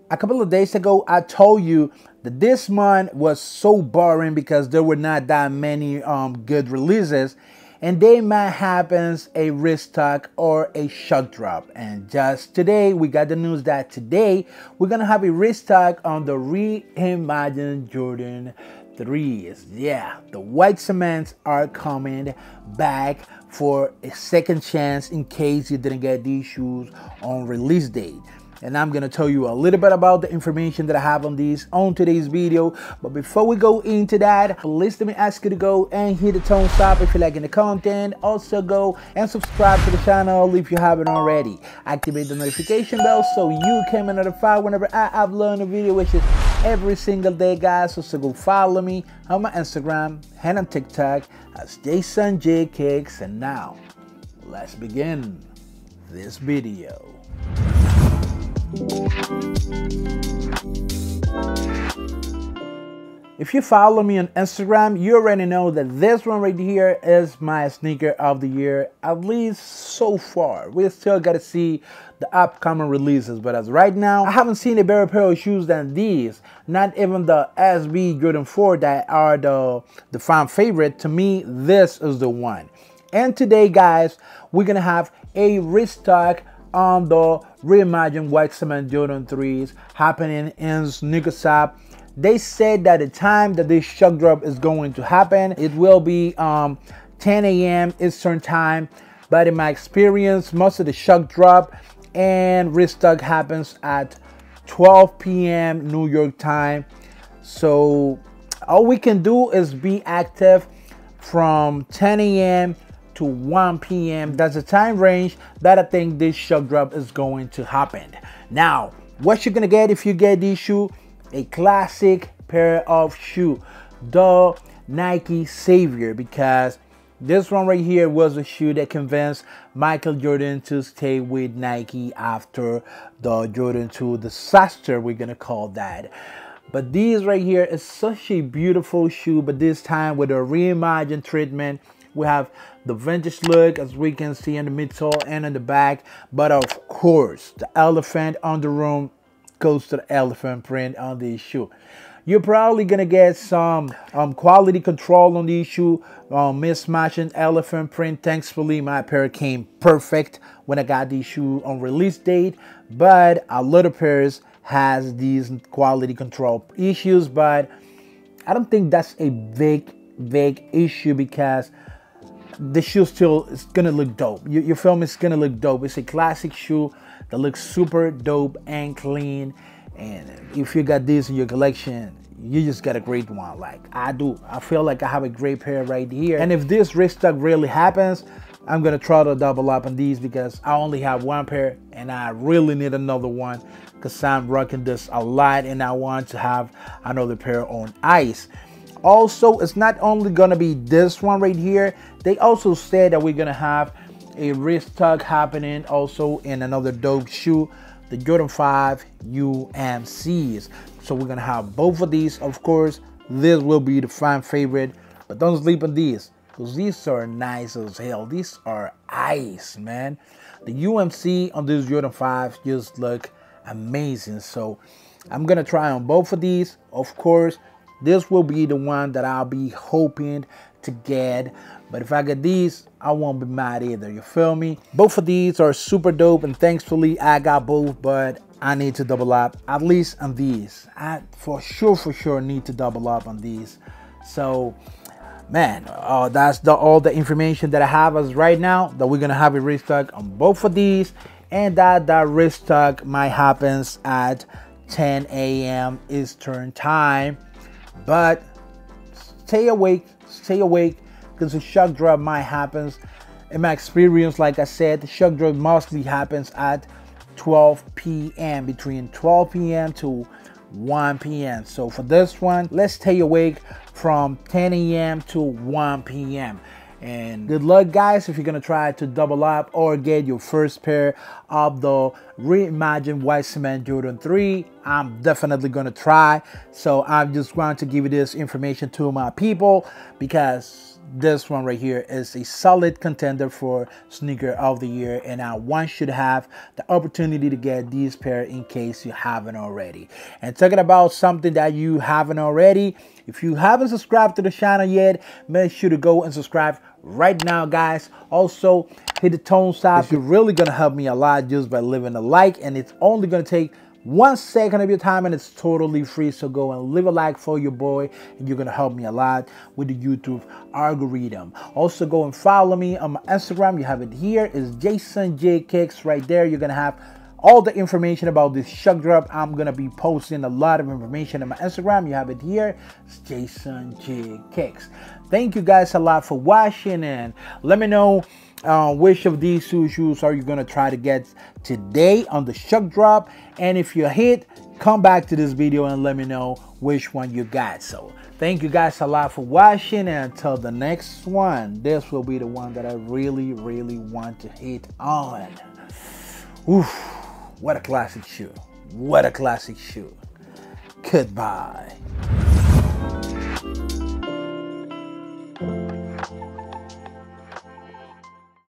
A couple of days ago, I told you that this month was so boring because there were not that many good releases, and they might happen a restock or a shock drop. And just today, we got the news that today we're gonna have a restock on the reimagined Jordan 3s. Yeah, the white cements are coming back for a second chance in case you didn't get these shoes on release date. And I'm gonna tell you a little bit about the information that I have on these on today's video. But before we go into that, please let me ask you to go and hit the thumbs up if you're liking the content. Also go and subscribe to the channel if you haven't already. Activate the notification bell so you can be notified whenever I upload a video, which is every single day, guys. So go follow me on my Instagram and on TikTok as Jason J Kicks. And now let's begin this video. If you follow me on Instagram, you already know that this one right here is my sneaker of the year, at least so far. We still got to see the upcoming releases, but as right now, I haven't seen a better pair of shoes than these. Not even the SB Jordan 4 that are the fan favorite. To me, this is the one. And today, guys, we're gonna have a restock on the reimagined white cement Jordan 3s happening in Sneaker Shop. They said that the time that this shock drop is going to happen, it will be 10 a.m. Eastern time. But in my experience, most of the shock drop and restock happens at 12 p.m. New York time. So all we can do is be active from 10 a.m. to 1 p.m. That's the time range that I think this shock drop is going to happen. Now, what you're gonna get if you get this shoe? A classic pair of shoe, the Nike Savior, because this one right here was a shoe that convinced Michael Jordan to stay with Nike after the Jordan 2 disaster, we're gonna call that. But these right here is such a beautiful shoe, but this time with a reimagined treatment. We have the vintage look, as we can see in the midsole and in the back. But of course, the elephant on the room goes to the elephant print on this shoe. You're probably gonna get some quality control on these shoe, mismatching elephant print. Thankfully, my pair came perfect when I got these shoes on release date. But a lot of pairs has these quality control issues. But I don't think that's a big issue because the shoe still is gonna look dope. You feel me? It's gonna look dope. It's a classic shoe that looks super dope and clean. And if you got this in your collection, you just got a great one. Like I do. I feel like I have a great pair right here. And if this restock really happens, I'm gonna try to double up on these because I only have one pair and I really need another one because I'm rocking this a lot and I want to have another pair on ice. Also, it's not only gonna be this one right here. They also said that we're gonna have a restock happening also in another dope shoe, the Jordan 5 UMCs. So we're gonna have both of these. Of course, this will be the fan favorite, but don't sleep on these because these are nice as hell. These are ice, man. The UMC on this Jordan 5 just look amazing. So I'm gonna try on both of these. Of course, this will be the one that I'll be hoping to get. But if I get these, I won't be mad either. You feel me? Both of these are super dope, and thankfully I got both, but I need to double up at least on these. I for sure need to double up on these. So man, that's all the information that I have as right now, that we're gonna have a restock on both of these, and that restock might happens at 10 a.m. Eastern time. But stay awake, because the shock drop might happen. In my experience, like I said, the shock drop mostly happens at 12 p.m. between 12 p.m. to 1 p.m. So for this one, let's stay awake from 10 a.m. to 1 p.m. And good luck, guys, if you're gonna try to double up or get your first pair of the reimagined white cement Jordan 3. I'm definitely gonna try. So I'm just going to give you this information to my people because this one right here is a solid contender for sneaker of the year, and one should have the opportunity to get these pair in case you haven't already. And talking about something that you haven't already, if you haven't subscribed to the channel yet, make sure to go and subscribe right now, guys. Also hit the thumbs up. You're really gonna help me a lot just by leaving a like, and it's only gonna take 1 second of your time, and it's totally free. So go and leave a like for your boy, and you're gonna help me a lot with the YouTube algorithm. Also go and follow me on my Instagram. You have it here. It's Jason J Kicks right there. You're gonna have all the information about this shock drop. I'm gonna be posting a lot of information on my Instagram. You have it here. It's Jason J Kicks. Thank you guys a lot for watching, and let me know which of these two shoes are you gonna try to get today on the shock drop. And if you hit, come back to this video and let me know which one you got. So thank you guys a lot for watching, and until the next one, this will be the one that I really want to hit on. Oof, what a classic shoe. What a classic shoe. Goodbye.